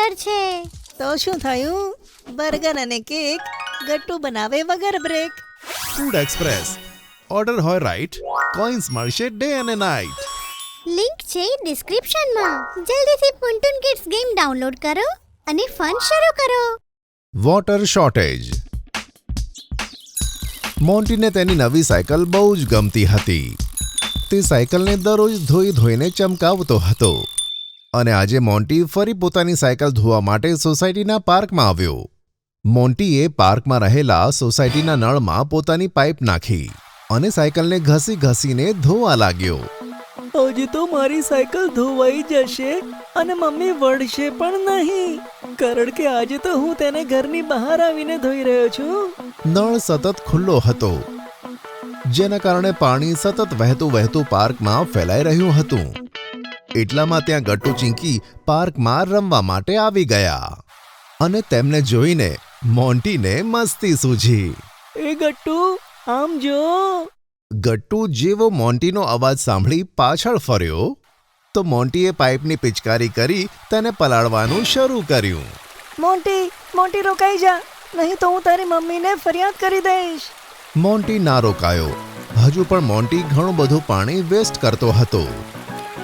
Burger છે. તો શું થયું? બર્ગર અને કેક ગટ્ટુ બનાવે વગર બ્રેક. Food express. ઓર્ડર હોય રાઈટ, કોઈન્સ મળશે ડે અને નાઇટ. લિંક છે ડિસ્ક્રિપ્શનમાં. જલ્દીથી પુન્ટુન કિડ્સ ગેમ ડાઉનલોડ કરો અને ફન શરૂ કરો. Water shortage. મોન્ટીને તેની નવી સાયકલ બહુ જ ગમતી હતી. તે સાયકલને દરરોજ ધોઈને ચમકાવતો હતો અને આજે મોન્ટી ફરી પોતાની સાયકલ ધોવા માટે સોસાયટીના પાર્કમાં આવ્યો. મોન્ટીએ પાર્કમાં રહેલા સોસાયટીના નળમાં પોતાની પાઇપ નાખી અને સાયકલને ઘસીને ધોવા લાગ્યો. આજે તો મારી સાયકલ ધોવાઈ જશે અને મમ્મી વળશે પણ નહીં, કારણ કે આજે તો હું તેને ઘરની બહાર આવીને ધોઈ રહ્યો છું. નળ સતત ખુલ્લો હતો, જેના કારણે પાણી સતત વહેતું પાર્કમાં ફેલાઈ રહ્યું હતું. એટલામાં ત્યાં ગટ્ટુ ચિંકી પાર્કમાં રમવા માટે આવી ગયા અને તેમને જોઈને મોન્ટીને મસ્તી સૂઝી. એ ગટ્ટુ, આમ જો. ગટ્ટુ જેવો મોન્ટીનો અવાજ સાંભળી પાછળ ફર્યો તો મોન્ટીએ પાઇપની પિચકારી કરી તેને પલાળવાનું શરૂ કર્યું. મોન્ટી રોકાઈ જા, નહીં તો હું તારી મમ્મીને ફરિયાદ કરી દઈશ. મોન્ટી ના રોકાયો. હજુ પણ મોન્ટી ઘણું બધું પાણી વેસ્ટ કરતો હતો.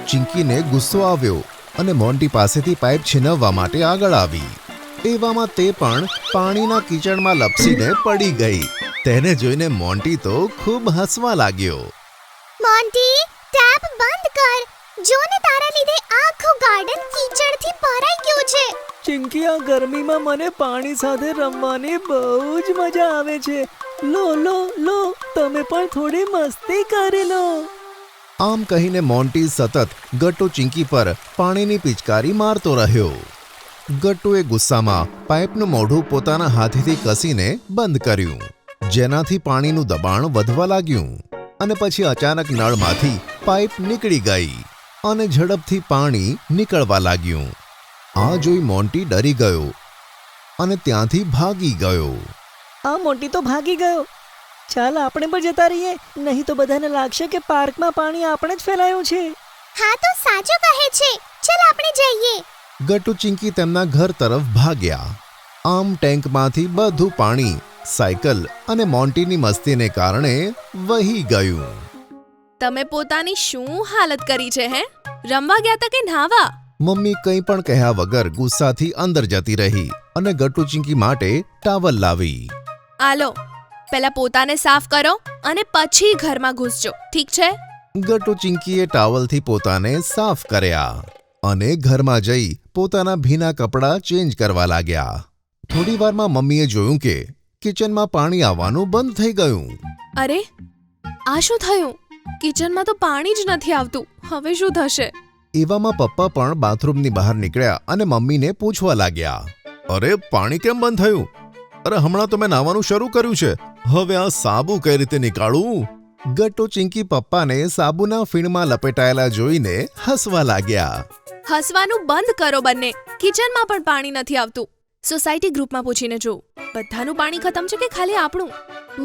ચિંકીને ગુસ્સો આવ્યો અને મોન્ટી પાસેથી પાઇપ છીનવવા માટે આગળ આવી. એવામાં તે પણ પાણીના કીચડમાં લપસીને પડી ગઈ. તેને જોઈને મોન્ટી તો ખૂબ હસવા લાગ્યો. મોન્ટી, ટેપ બંધ કર. જો ને તારા લીધે આખું ગાર્ડન કીચડથી ભરાઈ ગયું છે. ચિંકી, આ ગરમીમાં મને પાણી સાથે રમવાની બહુ જ મજા આવે છે. લો, તમે પણ થોડી મસ્તી કરી લો. આમ કહીને મોન્ટી સતત ગટ્ટુ ચિંકી પર પાણીની પિચકારી મારતો રહ્યો. ગટ્ટુએ ગુસ્સામાં પાઇપનું મોઢું પોતાના હાથેથી કસીને બંધ કર્યું, જેનાથી પાણીનું દબાણ વધવા લાગ્યું અને પછી અચાનક નળમાંથી પાઇપ નીકળી ગઈ અને ઝડપથી પાણી નીકળવા લાગ્યું. આ જોઈ મોન્ટી ડરી ગયો અને ત્યાંથી ભાગી ગયો. આ મોન્ટી તો ભાગી ગયો. ચાલ આપણે પણ જતા રહીએ, નહીં તો બધાને લાગશે કે પાર્કમાં પાણી આપણે જ ફેલાયું છે. હા, તો સાચું કહે છે. ચાલ આપણે જઈએ. ગટ્ટુ ચિંકી તેમના ઘર તરફ ભાગ્યા. આમ ટેન્કમાંથી બધું પાણી સાયકલ અને મોન્ટીની મસ્તીને કારણે વહી ગયું. તમે પોતાની શું હાલત કરી છે હે? રમવા ગયા તા કે નાવા? મમ્મી કંઈ પણ કહ્યા વગર ગુસ્સાથી અંદર જતી રહી અને ગટ્ટુ ચિંકી માટે ટાવલ લાવી. આલો, પહેલા પોતાને સાફ કરો અને પછી ઘરમાં ઘૂસજો, ઠીક છે? ગટ્ટુ ચિંકીએ ટાવલથી પોતાને સાફ કર્યા અને ઘરમાં જઈ પોતાના ભીના કપડાં ચેન્જ કરવા લાગ્યા. થોડી વારમાં મમ્મીએ જોયું કે કિચનમાં પાણી આવવાનું બંધ થઈ ગયું. અરે, આ શું થયું? કિચનમાં તો પાણી જ નથી આવતું. હવે શું થશે? એવામાં પપ્પા પણ બાથરૂમની બહાર નીકળ્યા અને મમ્મીને પૂછવા લાગ્યા. અરે, પાણી કેમ બંધ થયું? અરે, હમણાં તો મેં નાવાનું શરૂ કર્યું છે. હવે આ સાબુ કઈ રીતે નીકાળું? ગટ્ટુ ચિંકી પપ્પાને સાબુના ફીણમાં લપેટાયેલા જોઈને હસવા લાગ્યા. હસવાનું બંધ કરો બંને. કિચનમાં પણ પાણી નથી આવતું. સોસાયટી ગ્રુપમાં પૂછીને જોઉં, બધાનું પાણી ખતમ છે કે ખાલી આપણું?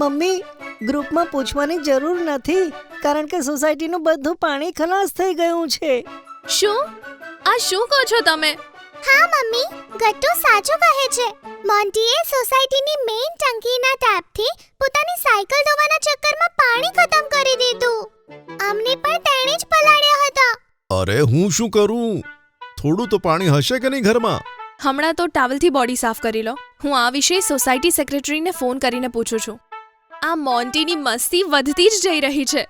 મમ્મી, ગ્રુપમાં પૂછવાની જરૂર નથી, કારણ કે સોસાયટીનું બધું પાણી ખલાસ થઈ ગયું છે. શું? આ શું કહો છો તમે? હા મમ્મી, ગટ્ટુ સાચું કહે છે. મોન્ટીએ સોસાયટીની મેઇન ટંકીના ટેપથી પોતાની સાયકલ ધોવાના ચક્કરમાં પાણી ખતમ કરી દીધું. અમને પણ તેણે જ પલાળ્યા હતા. અરે, હું શું કરું? થોડું તો પાણી હશે કે નહીં ઘરમાં? હમણાં તો ટાવલથી બોડી સાફ કરી લો. હું આ વિશે સોસાયટી સેક્રેટરીને ફોન કરીને પૂછું છું. આ મોન્ટીની મસ્તી વધતી જ જઈ રહી છે.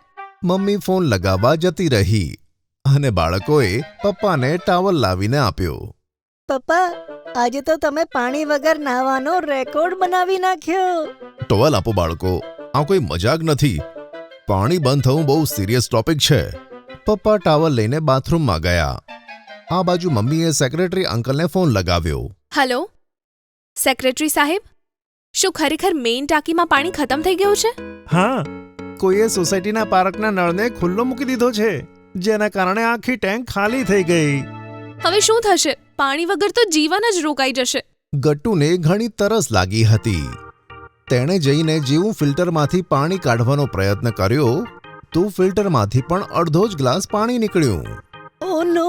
મમ્મી ફોન લગાવવા જતી રહી અને બાળકોએ પપ્પાને ટાવલ લાવીને આપ્યો. પપ્પા, આજે તો તમે પાણી વગર નાહવાનો રેકોર્ડ બનાવી નાખ્યો. ટોવલ આપો બાળકો, આ કોઈ મજાક નથી. પાણી બંધ થવું બહુ સિરિયસ ટોપિક છે. પપ્પા ટાવલ લઈને બાથરૂમમાં ગયા. આ બાજુ મમ્મીએ સેક્રેટરી અંકલને ફોન લગાવ્યો. હેલો, સેક્રેટરી સાહેબ, શું ખરેખર મેઇન ટાંકીમાં પાણી ખતમ થઈ ગયું છે? હા, કોઈએ સોસાયટીના પાર્કના નળને ખુલ્લો મૂકી દીધો છે, જેના કારણે આખી ટેન્ક ખાલી થઈ ગઈ. હવે શું થશે? પાણી વગર તો જીવન જ રોકાઈ જશે. ગટ્ટુને ઘણી તરસ લાગી હતી. તેણે જઈને જેવું ફિલ્ટરમાંથી પાણી કાઢવાનો પ્રયત્ન કર્યો તો ફિલ્ટરમાંથી પણ અડધો જ ગ્લાસ પાણી નીકળ્યું. ઓ નો,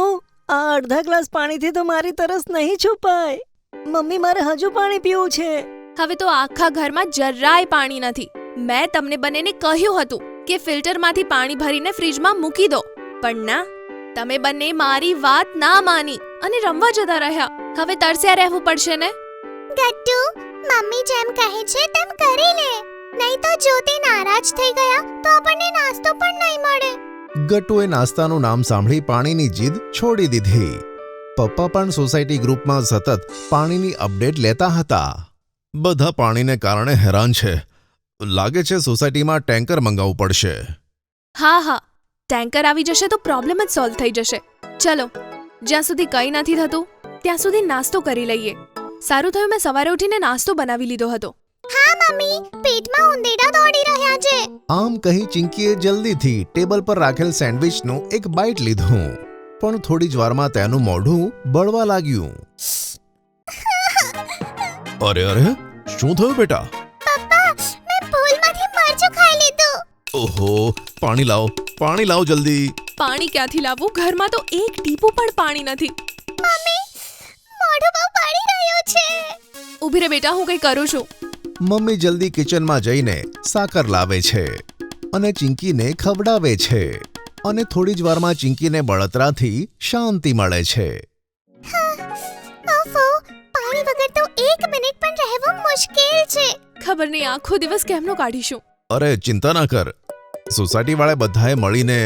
આ અડધા ગ્લાસ પાણીથી તો મારી તરસ નહીં છુપાય. મમ્મી, મારે હજુ પાણી પીવું છે. હવે તો આખા ઘરમાં જરાય પાણી નથી. મેં તમને બંનેને કહ્યું હતું કે ફિલ્ટરમાંથી પાણી ભરીને ફ્રીજમાં મૂકી દો, પણ ના, તમે બંને મારી વાત ના માની અને રમવા જતા રહ્યા. હવે તરસ્યા રહેવું પડશે ને. ગટ્ટુ, મમ્મી જેમ કહે છે તેમ કરી લે, નહીં તો જો તે નારાજ થઈ ગયા તો આપણને નાસ્તો પણ નહીં મળે. ગટ્ટુએ નાસ્તાનું નામ સાંભળી પાણીની જીદ છોડી દીધી. પપ્પા પણ સોસાયટી ગ્રુપમાં સતત પાણીની અપડેટ લેતા હતા. બધા પાણીને કારણે હેરાન છે. લાગે છે સોસાયટીમાં ટેન્કર મંગાવવું પડશે. હા, ટેન્કર આવી જશે તો પ્રોબ્લેમ જ સોલ્વ થઈ જશે. ચલો, જ્યાં સુધી કંઈ નથી થતું ત્યાં સુધી નાસ્તો કરી લઈએ. સારું થયું મેં સવારે ઉઠીને નાસ્તો બનાવી લીધો હતો. હા મમ્મી, પેટમાં ઉંદેડા દોડી રહ્યા છે. આમ કહી ચિંકીએ જલ્દીથી ટેબલ પર રાખેલ સેન્ડવિચનું એક બાઈટ લીધું, પણ થોડી જ વારમાં તેનું મોઢું બળવા લાગ્યું. અરે અરે, શું થયું બેટા? પપ્પા, મેં ભૂલમાંથી મરચું ખાઈ લીધું. ઓહો, પાણી લાવો જલ્દી. પાણી ક્યાંથી લાવવું? ઘરમાં તો એક ટીપું પણ પાણી નથી. મમ્મી, મોઢું બહુ બળી રહ્યું છે. ઊભી રહે બેટા, હું કંઈ કરું છું. મમ્મી જલ્દી કિચનમાં જઈને સાકર લાવે છે અને ચિંકીને ખવડાવે છે, અને થોડી જ વારમાં ચિંકીને બળતરાથી શાંતિ મળે છે. ઓફો, પાણી વગર તો 1 મિનિટ પણ રહેવું મુશ્કેલ છે. ખબર નહીં આખો દિવસ કેમનો કાઢીશું. અરે ચિંતા ના કર, સોસાયટીવાળા બધાએ મળીને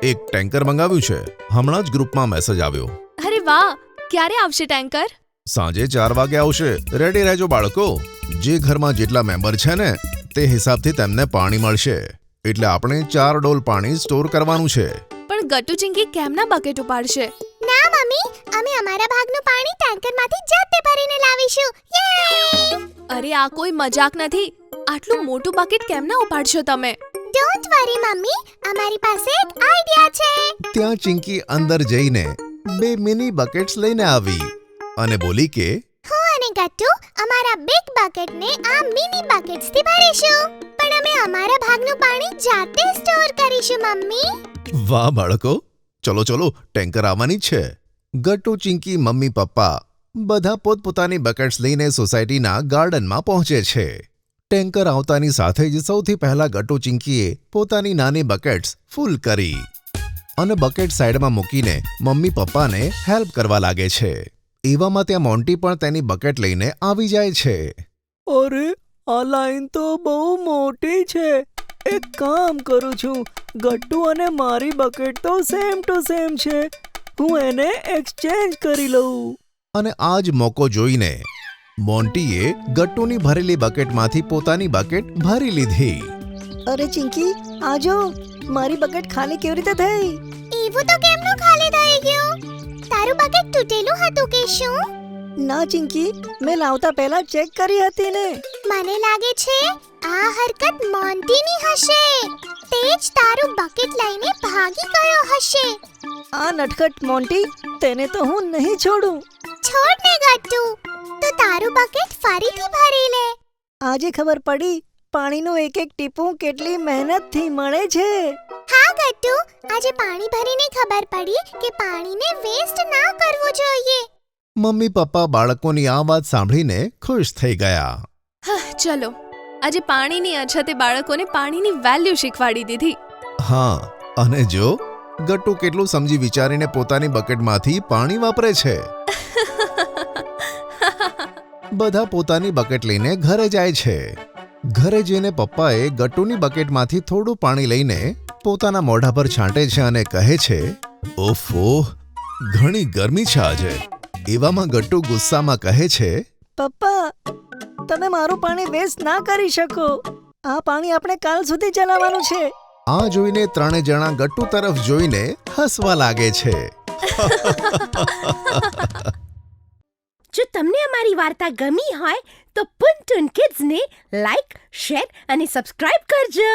એક ટેન્કર મંગાવ્યું છે. હમણાં જ ગ્રુપમાં મેસેજ આવ્યો. અરે વાહ, ક્યારે આવશે ટેન્કર? સાંજે 4 વાગે આવશે. રેડી રહેજો બાળકો. જે ઘરમાં જેટલા મેમ્બર છે ને તે હિસાબથી તેમને પાણી મળશે, એટલે આપણે 4 ડોલ પાણી સ્ટોર કરવાનું છે. પણ ગટ્ટુ ચિંકી કેમના બકેટ ઉપાડશે? ના મમ્મી, અમે અમારા ભાગનું પાણી ટેન્કરમાંથી જાતે ભરીને લાવીશું. યે! અરે આ કોઈ મજાક નથી. આટલું મોટું બકેટ કેમના ઉપાડશો તમે? ડોન્ટ વરી મમ્મી, અમારી પાસે એક આઈડિયા છે. ત્યાં ચિંકી અંદર જઈને 2 મિની બકેટ્સ લઈને આવી અને બોલી કે હું અને ગટ્ટુ અમારા બિગ બકેટને આ મિની બકેટ્સથી ભરીશું, પણ અમે અમારા ભાગનું પાણી જાતે સ્ટોર કરીશું મમ્મી. વાહ બાળકો, ચલો ટેન્કર આવવાની જ છે. ગટ્ટુ, ચિંકી, મમ્મી, પપ્પા બધા પોતપોતાની બકેટ્સ લઈને સોસાયટીના ગાર્ડનમાં પહોંચે છે. ટેન્કર આવતાની સાથે જ સૌથી પહેલા ગટ્ટુ ચિંકીએ પોતાની નાની બકેટ્સ ફૂલ કરી અને બકેટ સાઈડમાં મૂકીને મમ્મી પપ્પાને હેલ્પ કરવા લાગે છે. એવામાં ત્યાં મોન્ટી પણ તેની બકેટ લઈને આવી જાય છે. અરે, આ લાઈન તો બહુ મોટી છે. એક કામ કરું છું, ગટ્ટુ અને મારી બકેટ તો સેમ ટુ સેમ છે. હું એને એક્સચેન્જ કરી લઉં. અને આ જ મોકો જોઈને મોન્ટીએ ગટ્ટુની ભરેલી બકેટમાંથી પોતાની બકેટ ભરી લીધી. અરે ચિંકી, આજો, મારી બકેટ ખાલી કેવી રીતે થઈ? એવું તો કેમનું ખાલી થઈ ગયું? તારું બકેટ તૂટેલું હતું કે શું? ના ચિંકી, મેં લાવતા પહેલા ચેક કરી હતી ને. મને લાગે છે આ હરકત મોન્ટીની હશે. તે જ તારું બકેટ લઈને ભાગી ગયો હશે. આ નટખટ મોન્ટી, તેને તો હું નહીં છોડું. છોડ ને ગટ્ટુ, તો તારું બકેટ ફરીથી ભરી લે. આજે ખબર પડી પાણીનું એક એક ટીપું કેટલી મહેનતથી મળે છે. હા ગટ્ટુ, આજે પાણી ભરીને ખબર પડી કે પાણીને વેસ્ટ ના કરવું જોઈએ. મમ્મી પપ્પા બાળકોની આ વાત સાંભળીને ખુશ થઈ ગયા. ચલો, આજે પાણીની અછતે બાળકોને પાણીની વેલ્યુ શીખવાડી દીધી. હા, અને જો ગટ્ટુ કેટલું સમજી વિચારીને પોતાની બકેટમાંથી પાણી વાપરે છે. બધા પોતાની બકેટ લઈને ઘરે જાય છે. ઘરે જઈને પપ્પાએ ગટ્ટુની બકેટમાંથી થોડું પાણી લઈને પોતાના મોઢા પર છાંટે છે અને કહે છે, ઓફો, ઘણી ગરમી છે આજે. એવામાં ગટ્ટુ ગુસ્સામાં કહે છે, પપ્પા, તમે મારું પાણી વેસ્ટ ના કરી શકો. આ પાણી આપણે કાલ સુધી ચલાવવાનું છે. આ જોઈને 3 જણા ગટ્ટુ તરફ જોઈને હસવા લાગે છે. જો તમને અમારી વાર્તા ગમી હોય તો પુન ટુન કિડ્સને લાઈક, શેર અને સબસ્ક્રાઇબ કરજો.